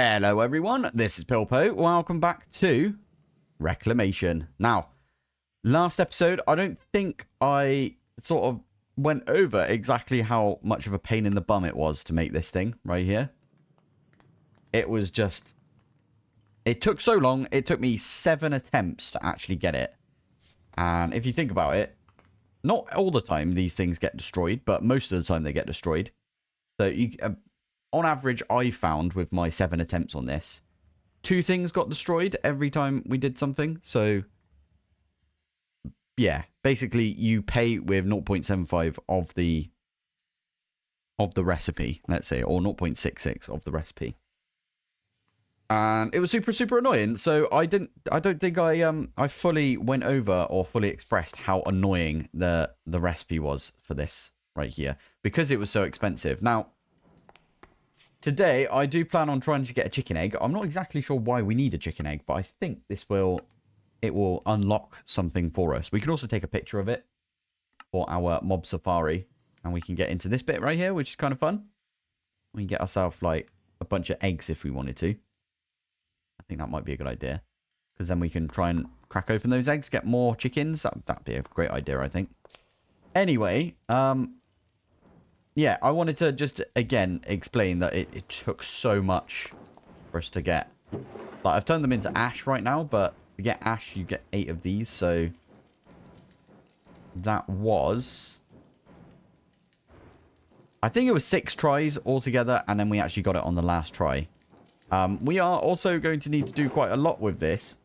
Hello everyone, this is Pilpoh. Welcome back to Reclamation. Now, last episode, I don't think I sort of went over exactly how much of a pain in the bum it was to make this thing right here. It was just... It took so long, it took me 7 attempts to actually get it. And if you think about it, not all the time these things get destroyed, but most of the time they get destroyed. So you... on average, I found with my 7 attempts on this, 2 things got destroyed every time we did something. So, yeah, basically you pay with 0.75 of the recipe, let's say, or 0.66 of the recipe. And it was super annoying. So I don't think I fully went over or fully expressed how annoying the recipe was for this right here because it was so expensive. Now, today, I do plan on trying to get a chicken egg. I'm not exactly sure why we need a chicken egg, but I think it will unlock something for us. We can also take a picture of it for our mob safari, and we can get into this bit right here, which is kind of fun. We can get ourselves, like, a bunch of eggs if we wanted to. I think that might be a good idea, because then we can try and crack open those eggs, get more chickens. That'd be a great idea, I think. Anyway, yeah, I wanted to just, again, explain that it took so much for us to get. Like, I've turned them into ash right now, but to get ash, you get 8 of these, so... That was... I think it was 6 tries altogether, and then we actually got it on the last try. We are also going to need to do quite a lot with this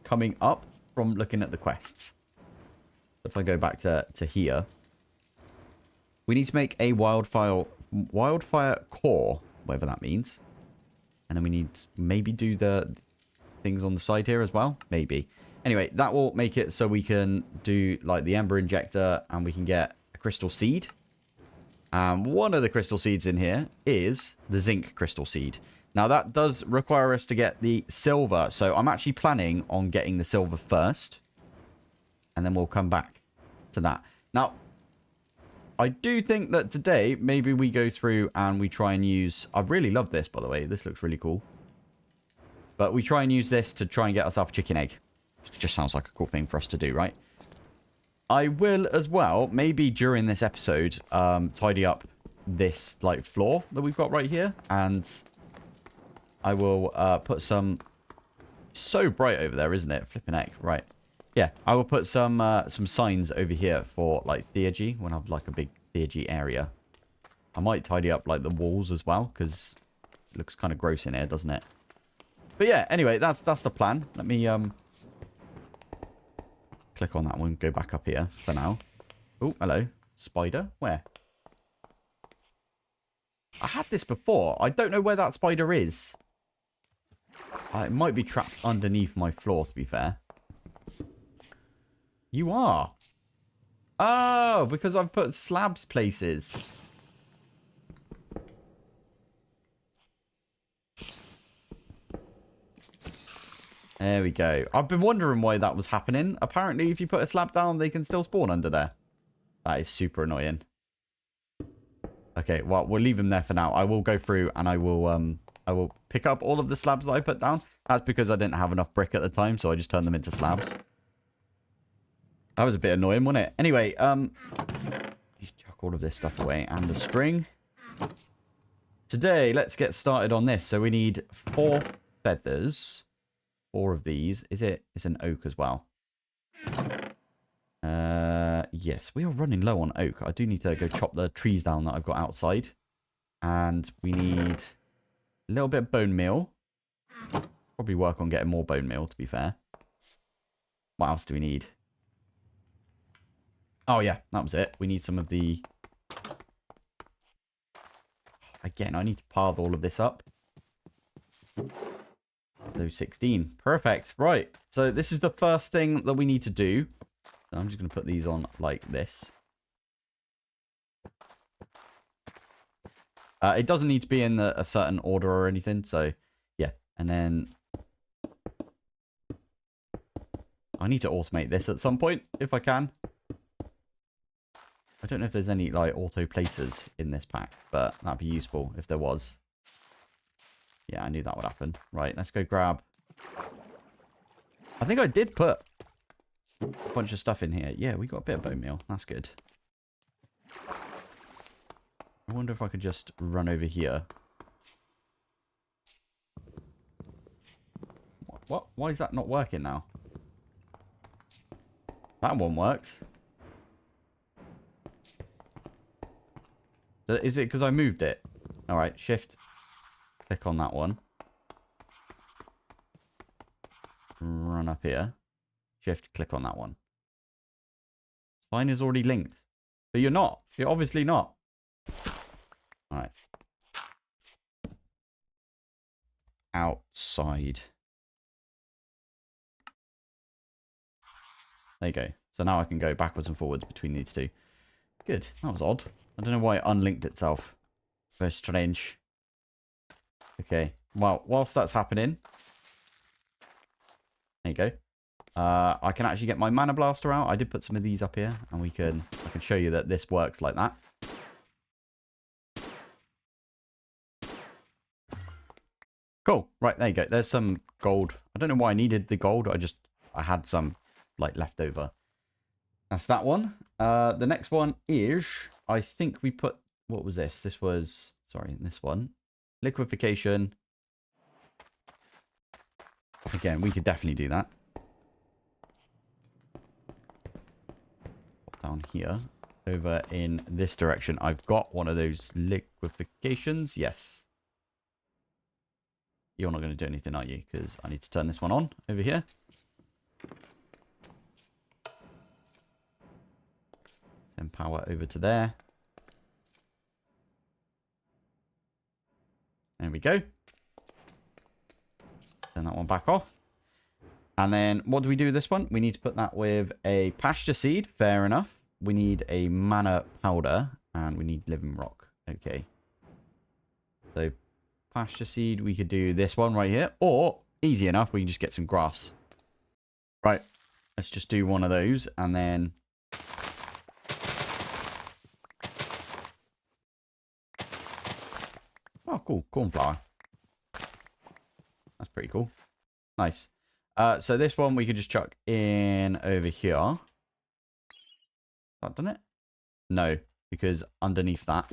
coming up from looking at the quests. If I go back to here... We need to make a wildfire core, whatever that means. And then we need to maybe do the things on the side here as well. Maybe. Anyway, that will make it so we can do like the ember injector and we can get a crystal seed. One of the crystal seeds in here is the zinc crystal seed. Now that does require us to get the silver. So I'm actually planning on getting the silver first. And then we'll come back to that. Now... I do think that today, maybe we go through and we try and use... I really love this, by the way. This looks really cool. But we try and use this to try and get ourselves a chicken egg. It just sounds like a cool thing for us to do, right? I will as well, maybe during this episode, tidy up this like floor that we've got right here. And I will put some... So bright over there, isn't it? Flipping heck. Right. Yeah, I will put some signs over here for, like, theurgy, when I have, like, a big theurgy area. I might tidy up, like, the walls as well, because it looks kind of gross in here, doesn't it? But, yeah, anyway, that's the plan. Let me, click on that one, go back up here for now. Oh, hello. Spider? Where? I had this before. I don't know where that spider is. It might be trapped underneath my floor, to be fair. You are. Oh, because I've put slabs places. There we go. I've been wondering why that was happening. Apparently, if you put a slab down, they can still spawn under there. That is super annoying. Okay, well, we'll leave them there for now. I will go through and I will pick up all of the slabs that I put down. That's because I didn't have enough brick at the time, so I just turned them into slabs. That was a bit annoying, wasn't it? Anyway, chuck all of this stuff away. And the string. Today, let's get started on this. So we need 4 feathers. 4 of these. It's an oak as well. Yes, we are running low on oak. I do need to go chop the trees down that I've got outside. And we need a little bit of bone meal. Probably work on getting more bone meal, to be fair. What else do we need? Oh, yeah, that was it. We need some of the... Again, I need to pile all of this up. Those 16. Perfect. Right. So this is the first thing that we need to do. So I'm just going to put these on like this. It doesn't need to be in a certain order or anything. So, yeah. And then... I need to automate this at some point, if I can. I don't know if there's any, like, auto placers in this pack, but that'd be useful if there was. Yeah, I knew that would happen. Right, let's go grab... I think I did put a bunch of stuff in here. Yeah, we got a bit of bone meal. That's good. I wonder if I could just run over here. What? Why is that not working now? That one works. Is it because I moved it? Alright, shift. Click on that one. Run up here. Shift, click on that one. Sign is already linked. But you're not. You're obviously not. Alright. Outside. There you go. So now I can go backwards and forwards between these two. Good. That was odd. I don't know why it unlinked itself. Very strange. Okay. Well, whilst that's happening... There you go. I can actually get my mana blaster out. I did put some of these up here. And I can show you that this works like that. Cool. Right, there you go. There's some gold. I don't know why I needed the gold. I had some like left over. That's that one. The next one is, I think we put, what was this? This was, sorry, this one. Liquefaction. Again, we could definitely do that. Pop down here. Over in this direction. I've got one of those liquefacions. Yes. You're not going to do anything, are you? Because I need to turn this one on over here. Send power over to there. There we go. Turn that one back off. And then what do we do with this one? We need to put that with a pasture seed. Fair enough. We need a mana powder. And we need living rock. Okay. So pasture seed, we could do this one right here. Or, easy enough, we can just get some grass. Right. Let's just do one of those. And then... Oh, cool. Cornflower. That's pretty cool. Nice. So this one we could just chuck in over here. That done it? No, because underneath that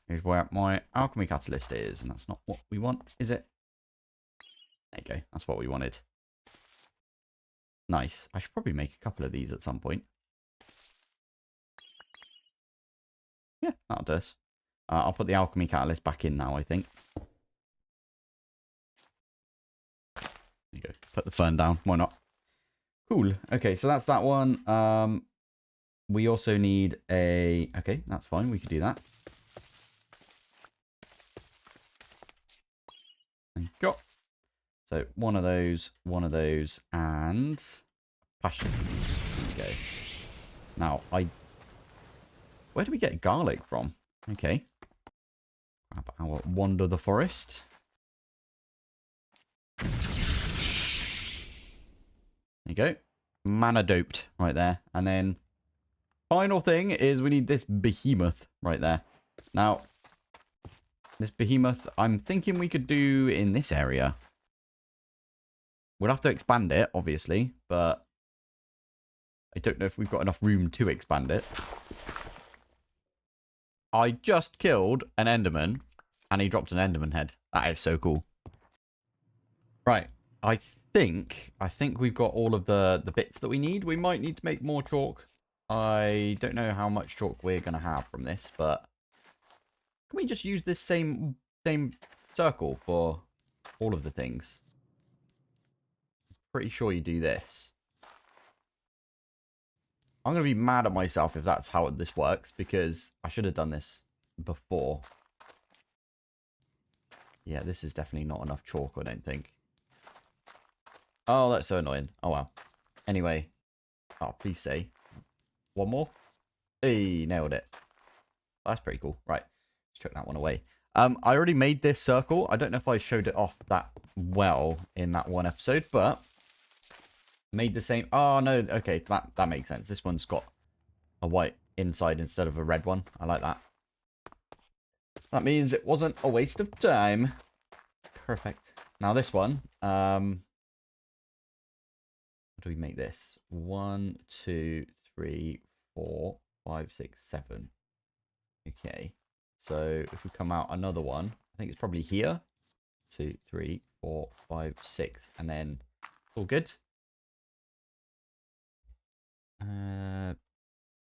is where my alchemy catalyst is, and that's not what we want, is it? There you go. That's what we wanted. Nice. I should probably make a couple of these at some point. Yeah, that'll do us. I'll put the alchemy catalyst back in now, I think. There you go. Put the fern down. Why not? Cool. Okay, so that's that one. We also need a... Okay, that's fine. We could do that. There you go. So one of those, and... pasture seed. There you go. Now, where do we get garlic from? Okay. Grab our wander the forest. There you go. Mana doped right there. And then final thing is we need this behemoth right there. Now, this behemoth, I'm thinking we could do in this area. We'll have to expand it, obviously, but I don't know if we've got enough room to expand it. I just killed an Enderman, and he dropped an Enderman head. That is so cool. Right. I think we've got all of the bits that we need. We might need to make more chalk. I don't know how much chalk we're going to have from this, but can we just use this same circle for all of the things? Pretty sure you do this. I'm going to be mad at myself if that's how this works, because I should have done this before. Yeah, this is definitely not enough chalk, I don't think. Oh, that's so annoying. Oh, well. Anyway. Oh, please say. One more. Hey, nailed it. That's pretty cool. Right. Let's chuck that one away. I already made this circle. I don't know if I showed it off that well in that one episode, but made the same. Oh, no. Okay, that makes sense. This one's got a white inside instead of a red one. I like that. That means it wasn't a waste of time. Perfect. Now this one, how do we make this? 1, 2, 3, 4, 5, 6, 7. Okay. So if we come out another one, I think it's probably here. 2, 3, 4, 5, 6, and then all good.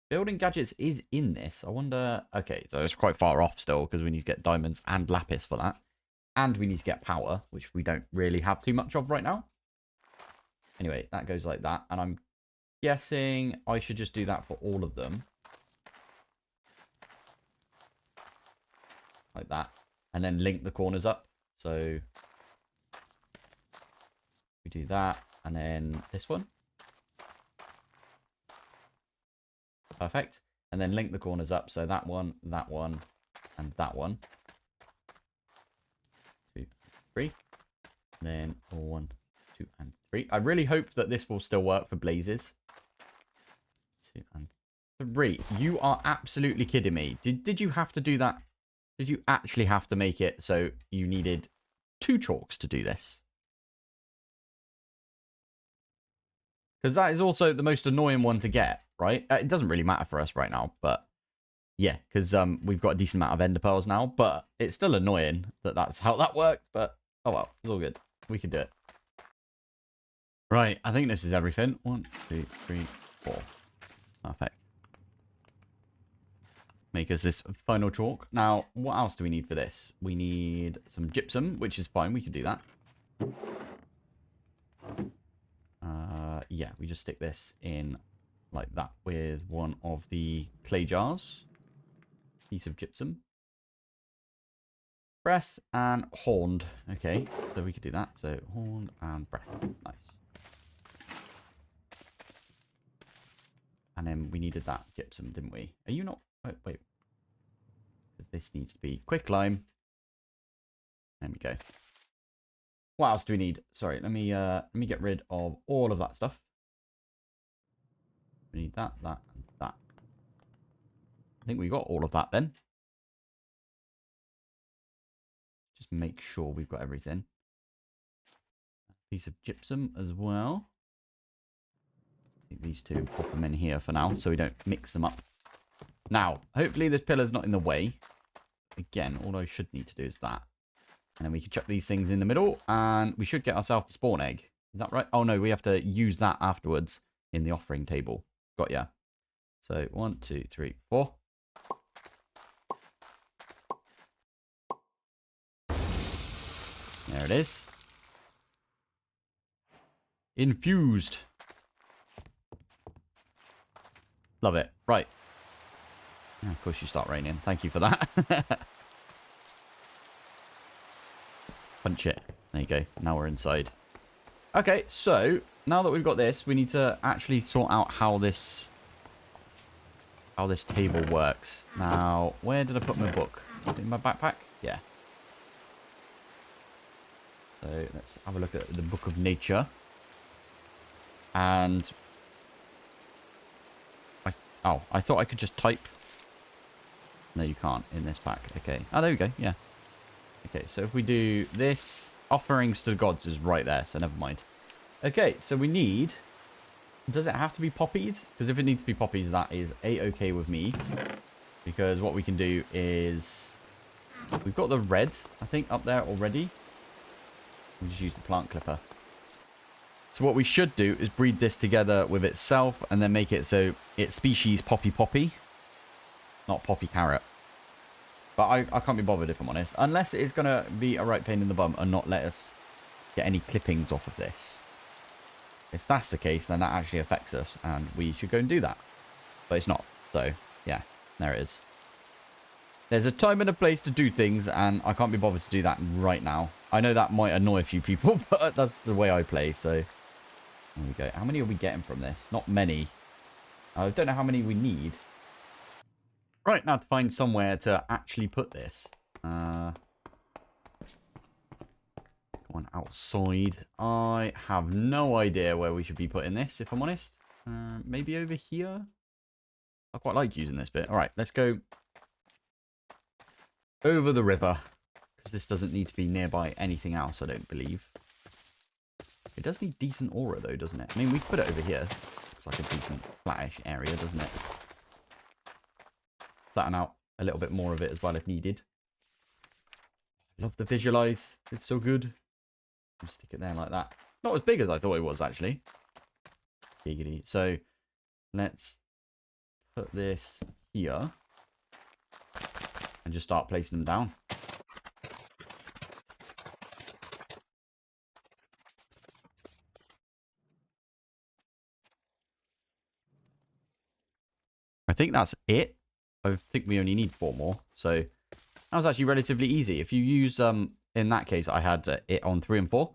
Building gadgets is in this. I wonder. Okay, so it's quite far off still because we need to get diamonds and lapis for that, and we need to get power, which we don't really have too much of right now. Anyway, that goes like that, and I'm guessing I should just do that for all of them, like that, and then link the corners up. So we do that, and then this one. Perfect. And then link the corners up. So that one, and that one. 2, 3. And then 1, 2, and 3. I really hope that this will still work for blazes. 2 and 3. You are absolutely kidding me. Did you have to do that? Did you actually have to make it so you needed 2 chalks to do this? Because that is also the most annoying one to get, right? It doesn't really matter for us right now, but yeah, because we've got a decent amount of ender pearls now, but it's still annoying that that's how that works, but oh well, it's all good. We can do it. Right, I think this is everything. 1, 2, 3, 4. Perfect. Make us this final chalk. Now, what else do we need for this? We need some gypsum, which is fine. We can do that. Yeah, we just stick this in like that with one of the clay jars. Piece of gypsum. Breath and horned. Okay, so we could do that. So horned and breath. Nice. And then we needed that gypsum, didn't we? Are you not? Wait. This needs to be quick lime. There we go. What else do we need? Sorry, let me get rid of all of that stuff. We need that, and that. I think we got all of that then. Just make sure we've got everything. Piece of gypsum as well. Take these two, pop them in here for now, so we don't mix them up. Now, hopefully this pillar's not in the way. Again, all I should need to do is that. And then we can chuck these things in the middle, and we should get ourselves a spawn egg. Is that right? Oh no, we have to use that afterwards in the offering table. Got ya. So 1, 2, 3, 4. There it is. Infused. Love it. Right. And of course you start raining. Thank you for that. Punch it. There you go. Now we're inside. Okay, so now that we've got this, we need to actually sort out how this table works. Now, where did I put my book? In my backpack? Yeah. So let's have a look at the Book of Nature. And I thought I could just type. No, you can't in this pack. Okay. Oh, there we go. Yeah. Okay, so if we do this, offerings to the gods is right there, so never mind. Okay, so we need... Does it have to be poppies? Because if it needs to be poppies, that is a-okay with me. Because what we can do is... We've got the red, I think, up there already. We just use the plant clipper. So what we should do is breed this together with itself and then make it so it's species poppy, not poppy carrot. But I can't be bothered if I'm honest. Unless it's going to be a right pain in the bum and not let us get any clippings off of this. If that's the case, then that actually affects us. And we should go and do that. But it's not. So, yeah. There it is. There's a time and a place to do things. And I can't be bothered to do that right now. I know that might annoy a few people. But that's the way I play. So, there we go. How many are we getting from this? Not many. I don't know how many we need. Right, now to find somewhere to actually put this. Go on outside. I have no idea where we should be putting this, if I'm honest. Maybe over here? I quite like using this bit. All right, let's go over the river. Because this doesn't need to be nearby anything else, I don't believe. It does need decent aura, though, doesn't it? I mean, we can put it over here. It's like a decent flattish area, doesn't it? Flatten out a little bit more of it as well if needed. Love the visualize. It's so good. Just stick it there like that. Not as big as I thought it was, actually. Giggity. So, let's put this here. And just start placing them down. I think that's it. I think we only need 4 more. So that was actually relatively easy. If you use, in that case, I had it on 3 and 4.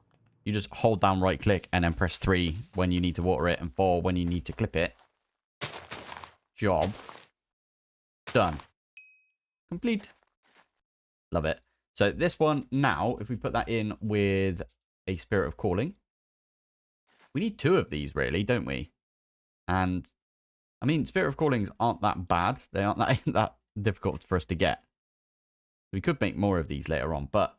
You just hold down right click and then press 3 when you need to water it and 4 when you need to clip it. Job done. Complete. Love it. So this one now, if we put that in with a Spirit of Calling, we need 2 of these really, don't we? And I mean, Spirit of Callings aren't that bad. They aren't that difficult for us to get. We could make more of these later on, but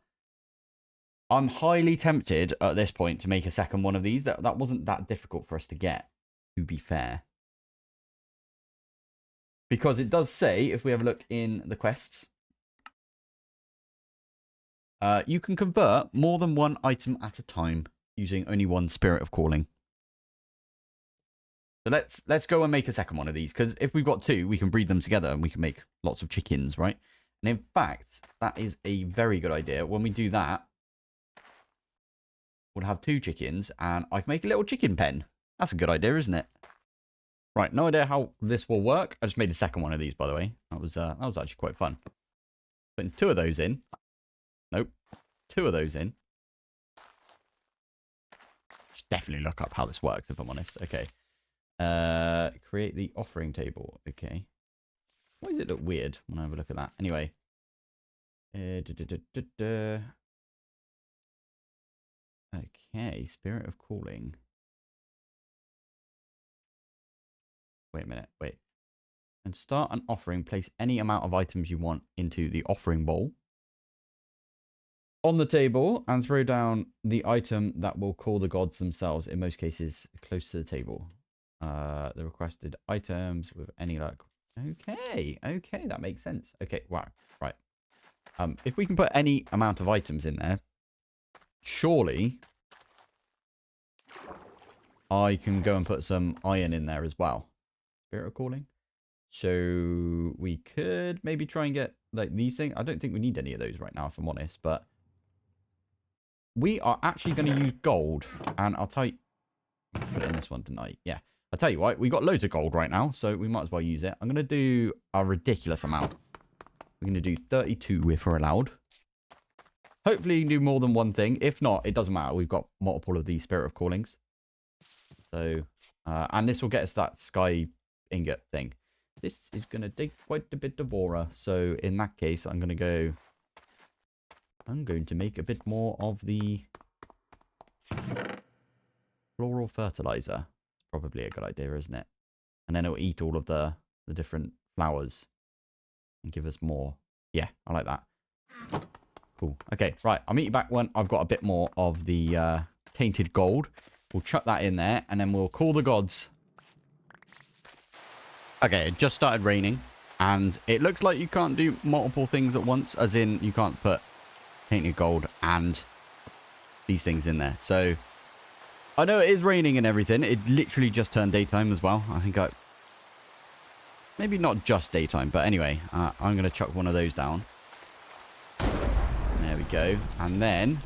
I'm highly tempted at this point to make a second one of these. That wasn't that difficult for us to get, to be fair. Because it does say, if we have a look in the quests, you can convert more than 1 item at a time using only 1 Spirit of Calling. So let's go and make a second one of these, because if we've got 2, we can breed them together and we can make lots of chickens, right? And in fact, that is a very good idea. When we do that, we'll have 2 chickens and I can make a little chicken pen. That's a good idea, isn't it? Right, no idea how this will work. I just made a second one of these, by the way. That was actually quite fun. Putting 2 of those in. Nope. 2 of those in. Should definitely look up how this works, if I'm honest. Okay. Create the offering table. Okay. Why does it look weird when I have a look at that? Anyway. Okay, Spirit of Calling. Wait a minute, wait. And start an offering. Place any amount of items you want into the offering bowl on the table and throw down the item that will call the gods themselves, in most cases close to the table. The requested items with any luck. Okay, that makes sense. Okay, wow, right. If we can put any amount of items in there, surely I can go and put some iron in there as well. Spirit of Calling. So we could maybe try and get like these things. I don't think we need any of those right now, if I'm honest, but we are actually going to use gold. And I'll tell you, put it in this one tonight. Yeah. I'll tell you what, we got loads of gold right now, so we might as well use it. I'm going to do a ridiculous amount. We're going to do 32 if we're allowed. Hopefully you can do more than one thing. If not, it doesn't matter. We've got multiple of these Spirit of Callings. So, and this will get us that sky ingot thing. This is going to take quite a bit of aura. So in that case, I'm going to make a bit more of the floral fertilizer. Probably a good idea, isn't it? And then it'll eat all of the different flowers and give us more. Yeah, I like that. Cool. Okay, right. I'll meet you back when I've got a bit more of the tainted gold. We'll chuck that in there and then we'll call the gods. Okay, it just started raining and it looks like you can't do multiple things at once, as in you can't put tainted gold and these things in there. So I know it is raining and everything. It literally just turned daytime as well. I think maybe not just daytime, but anyway, I'm going to chuck one of those down. There we go. And then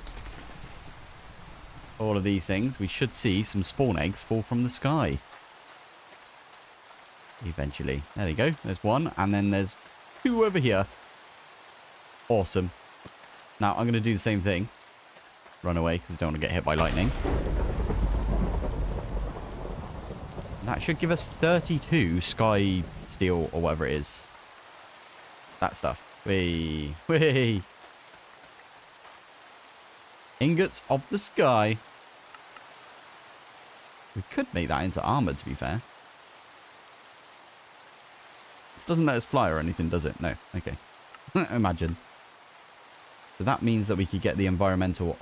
all of these things, we should see some spawn eggs fall from the sky. Eventually. There they go. There's one. And then there's 2 over here. Awesome. Now I'm going to do the same thing. Run away because I don't want to get hit by lightning. That should give us 32 sky steel or whatever it is. That stuff. Whee. Whee. Ingots of the sky. We could make that into armor, to be fair. This doesn't let us fly or anything, does it? No. Okay. Imagine. So that means that we could get the environmental...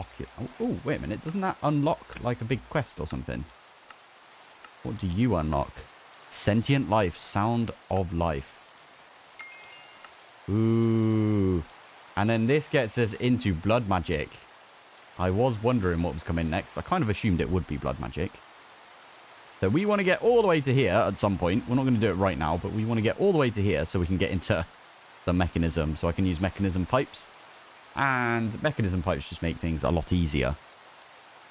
Oh, wait a minute. Doesn't that unlock like a big quest or something? What do you unlock? Sentient life. Sound of life. Ooh. And then this gets us into blood magic. I was wondering what was coming next. I kind of assumed it would be blood magic. So we want to get all the way to here at some point. We're not going to do it right now, but we want to get all the way to here so we can get into the mechanism. So I can use mechanism pipes. And mechanism pipes just make things a lot easier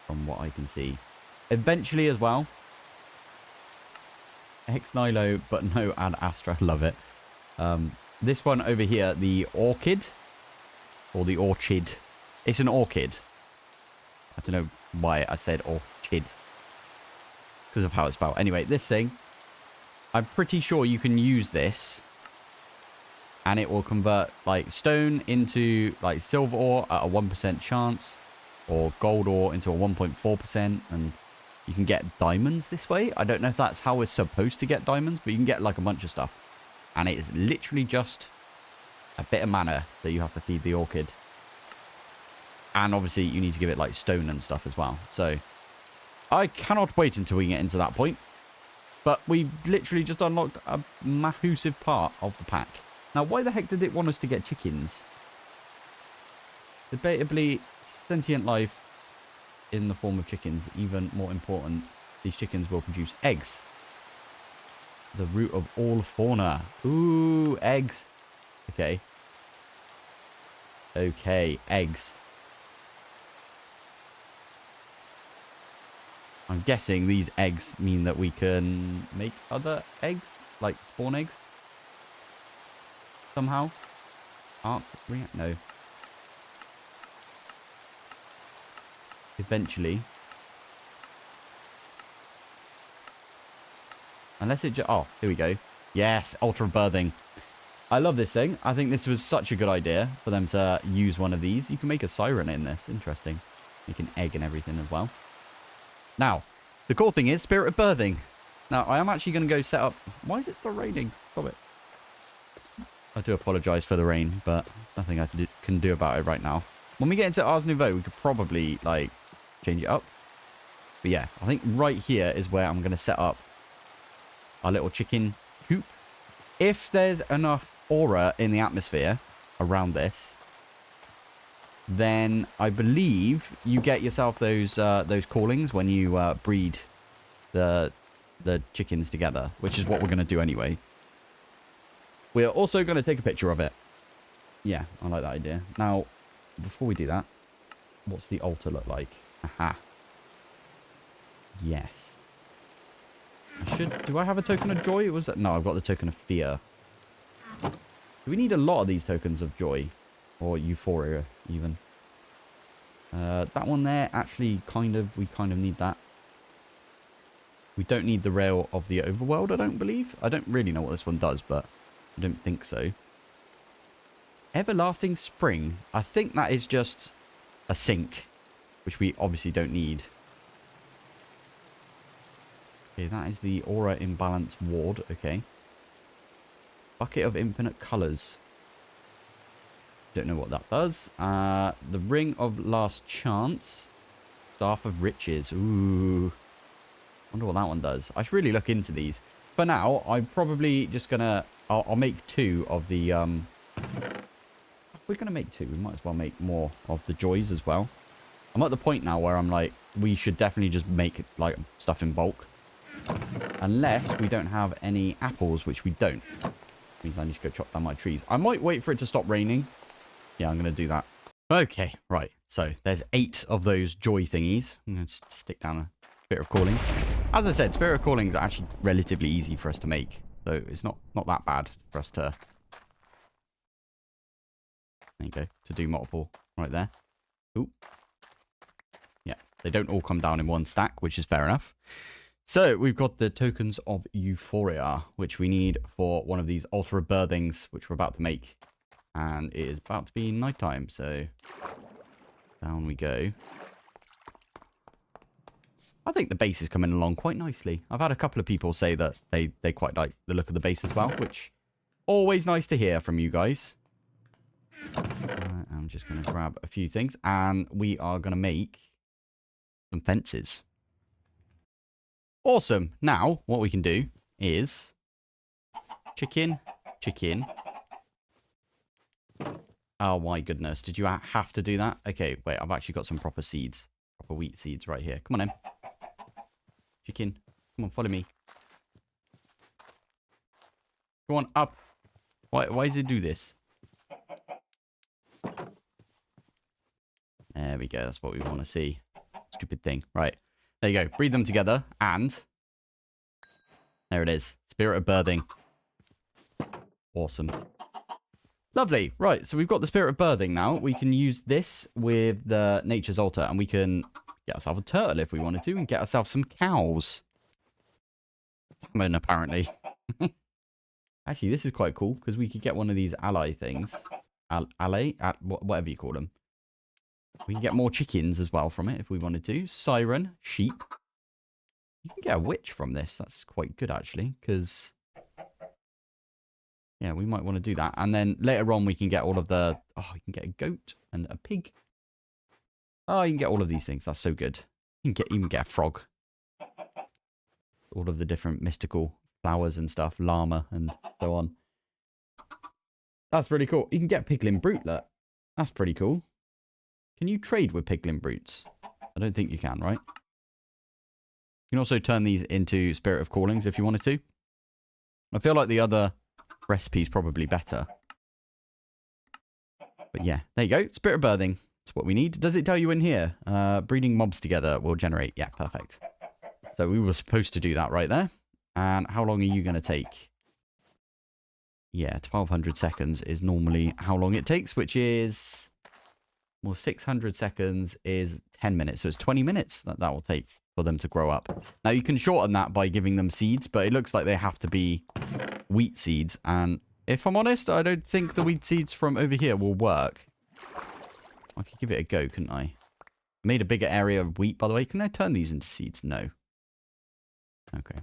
from what I can see. Eventually as well. Ex Nihilo, but no Ad Astra. Love it. This one over here, the orchid. Or the orchid. It's an orchid. I don't know why I said orchid. Because of how it's spelled. Anyway, this thing. I'm pretty sure you can use this. And it will convert like stone into like silver ore at a 1% chance. Or gold ore into a 1.4%. And you can get diamonds this way. I don't know if that's how we're supposed to get diamonds. But you can get like a bunch of stuff. And it is literally just a bit of mana that you have to feed the orchid. And obviously you need to give it like stone and stuff as well. So I cannot wait until we get into that point. But we literally just unlocked a massive part of the pack. Now, why the heck did it want us to get chickens? Debatably, sentient life in the form of chickens. Even more important, these chickens will produce eggs. The root of all fauna. Ooh, eggs. Okay. Okay, eggs. I'm guessing these eggs mean that we can make other eggs, like spawn eggs. Somehow. Arc react? No. Eventually. Unless it just... Oh, here we go. Yes, ultra birthing. I love this thing. I think this was such a good idea for them to use one of these. You can make a siren in this. Interesting. Make an egg and everything as well. Now, the cool thing is spirit of birthing. Now, I am actually going to go set up... Why is it still raining? Stop it. I do apologise for the rain, but nothing I can do about it right now. When we get into Ars Nouveau, we could probably, like, change it up. But yeah, I think right here is where I'm going to set up our little chicken coop. If there's enough aura in the atmosphere around this, then I believe you get yourself those callings when you breed the chickens together, which is what we're going to do anyway. We're also going to take a picture of it. Yeah, I like that idea. Now, before we do that, what's the altar look like? Aha. Yes. Do I have a token of joy? Was that? No, I've got the token of fear. Do we need a lot of these tokens of joy? Or euphoria, even? That one there, actually, we kind of need that. We don't need the rail of the overworld, I don't believe. I don't really know what this one does, but I don't think so. Everlasting Spring. I think that is just a sink, which we obviously don't need. Okay, that is the Aura Imbalance Ward. Okay. Bucket of Infinite Colours. Don't know what that does. The Ring of Last Chance. Staff of Riches. Ooh. Wonder what that one does. I should really look into these. For now, I'm probably just gonna... I'll make 2 of the... If we're gonna make 2, we might as well make more of the joys as well. I'm at the point now where I'm like, we should definitely just make like stuff in bulk. Unless we don't have any apples, which we don't. Means I need to go chop down my trees. I might wait for it to stop raining. Yeah, I'm going to do that. Okay, right. So there's 8 of those joy thingies. I'm going to just stick down a bit of calling. As I said, Spirit of Calling is actually relatively easy for us to make. So it's not that bad for us to... There you go. To do multiple right there. Ooh. Yeah, they don't all come down in one stack, which is fair enough. So we've got the tokens of Euphoria, which we need for one of these Ultra Birthings, which we're about to make. And it is about to be nighttime, so down we go. I think the base is coming along quite nicely. I've had a couple of people say that they quite like the look of the base as well, which always nice to hear from you guys. I'm just going to grab a few things. And we are going to make some fences. Awesome. Now, what we can do is chicken. Oh, my goodness. Did you have to do that? Okay, wait. I've actually got some proper seeds. Proper wheat seeds right here. Come on in. Chicken. Come on, follow me. Go on, up. Why does it do this? There we go. That's what we want to see. Stupid thing. Right. There you go. Breed them together. And there it is. Spirit of birthing. Awesome. Lovely. Right. So we've got the spirit of birthing now. We can use this with the nature's altar. And we can get ourselves a turtle if we wanted to. And get ourselves some cows. Salmon, apparently. Actually, this is quite cool. Because we could get one of these ally things. Whatever you call them. We can get more chickens as well from it if we wanted to. Siren, sheep. You can get a witch from this. That's quite good, actually. Because, yeah, we might want to do that. And then later on, we can get all of the... Oh, you can get a goat and a pig. Oh, you can get all of these things. That's so good. You can even get a frog. All of the different mystical flowers and stuff. Llama and so on. That's really cool. You can get piglin brutelet. That's pretty cool. Can you trade with piglin brutes? I don't think you can, right? You can also turn these into Spirit of Callings if you wanted to. I feel like the other recipe's probably better. But yeah, there you go. Spirit of Birthing. That's what we need. Does it tell you in here? Breeding mobs together will generate. Yeah, perfect. So we were supposed to do that right there. And how long are you going to take? Yeah, 1200 seconds is normally how long it takes, which is... Well, 600 seconds is 10 minutes. So it's 20 minutes that will take for them to grow up. Now, you can shorten that by giving them seeds, but it looks like they have to be wheat seeds. And if I'm honest, I don't think the wheat seeds from over here will work. I could give it a go, couldn't I? I made a bigger area of wheat, by the way. Can I turn these into seeds? No. Okay.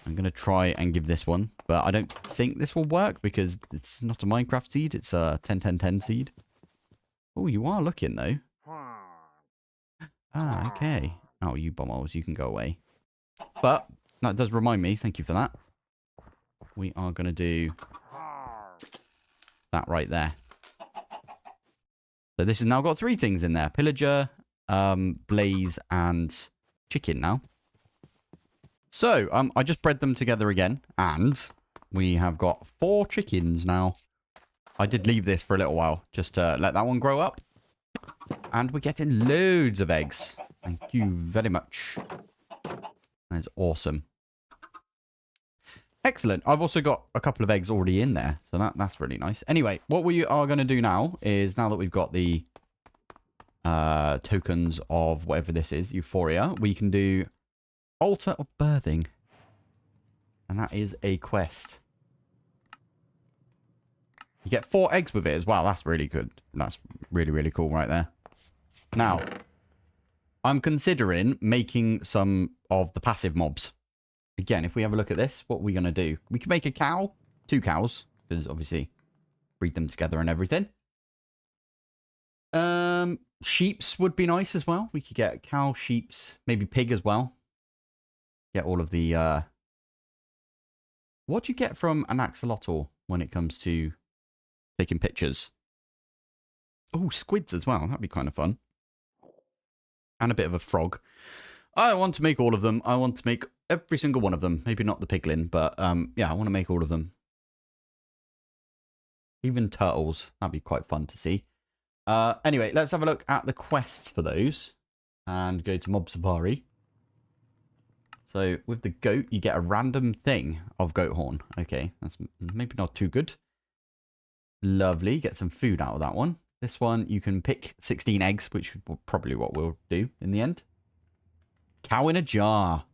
I'm going to try and give this one, but I don't think this will work because it's not a Minecraft seed. It's a 10-10-10 seed. Oh, you are looking, though. Ah, okay. Oh, you bombos, you can go away. But that does remind me. Thank you for that. We are going to do that right there. So this has now got 3 things in there. Pillager, blaze, and chicken now. So, I just bred them together again, and we have got 4 chickens now. I did leave this for a little while, just to let that one grow up. And we're getting loads of eggs. Thank you very much. That's awesome. Excellent. I've also got a couple of eggs already in there, so that's really nice. Anyway, what we are going to do now is, now that we've got the tokens of whatever this is, Euphoria, we can do... Altar of Birthing. And that is a quest. You get 4 eggs with it as well. That's really good. That's really, really cool right there. Now, I'm considering making some of the passive mobs. Again, if we have a look at this, what are we going to do? We can make a cow. 2 cows. Because obviously, breed them together and everything. Sheeps would be nice as well. We could get cow, sheeps, maybe pig as well. Get all of the, what do you get from an axolotl when it comes to taking pictures? Oh, squids as well. That'd be kind of fun. And a bit of a frog. I want to make all of them. I want to make every single one of them. Maybe not the piglin, but, yeah, I want to make all of them. Even turtles. That'd be quite fun to see. Anyway, let's have a look at the quests for those. And go to Mob Safari. So, with the goat, you get a random thing of goat horn. Okay, that's maybe not too good. Lovely. Get some food out of that one. This one, you can pick 16 eggs, which is probably what we'll do in the end. Cow in a jar.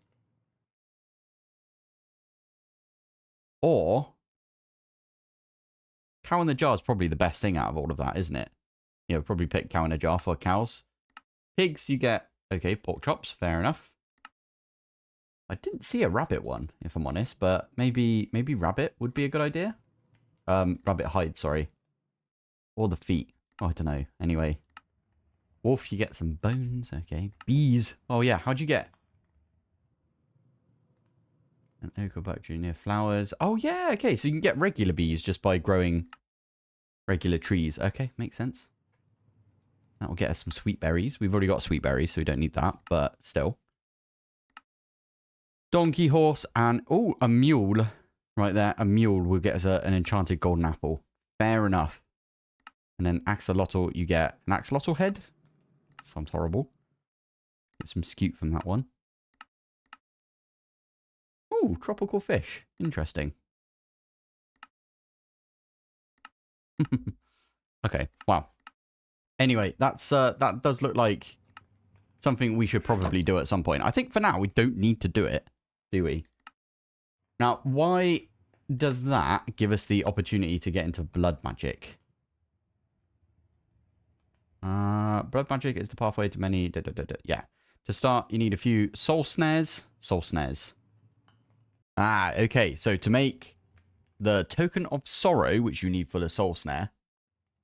Or, cow in the jar is probably the best thing out of all of that, isn't it? You know, probably pick cow in a jar for cows. Pigs, you get, okay, pork chops. Fair enough. I didn't see a rabbit one, if I'm honest, but maybe rabbit would be a good idea. Rabbit hide, sorry. Or the feet. Oh, I don't know. Anyway. Wolf, you get some bones. Okay. Bees. Oh, yeah. How'd you get? An ochre bacteria near flowers. Oh, yeah. Okay. So you can get regular bees just by growing regular trees. Okay. Makes sense. That will get us some sweet berries. We've already got sweet berries, so we don't need that. But still. Donkey, horse, and... Oh, a mule. Right there. A mule will get us an enchanted golden apple. Fair enough. And then axolotl, you get an axolotl head. Sounds horrible. Get some scute from that one. Oh, tropical fish. Interesting. Okay, wow. Anyway, that does look like something we should probably do at some point. I think for now, we don't need to do it, do we? Now, why does that give us the opportunity to get into blood magic? Blood magic is the pathway to many... Yeah. To start, you need a few soul snares. Soul snares. Ah, okay. So to make the token of sorrow, which you need for the soul snare,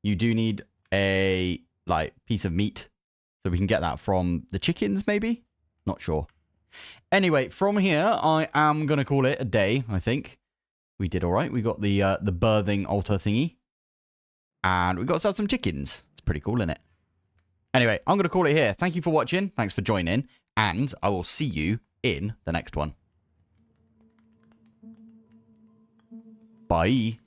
you do need a piece of meat. So we can get that from the chickens, maybe? Not sure. Anyway, from here, I am going to call it a day, I think. We did all right. We got the birthing altar thingy. And we got ourselves some chickens. It's pretty cool, isn't it? Anyway, I'm going to call it here. Thank you for watching. Thanks for joining. And I will see you in the next one. Bye.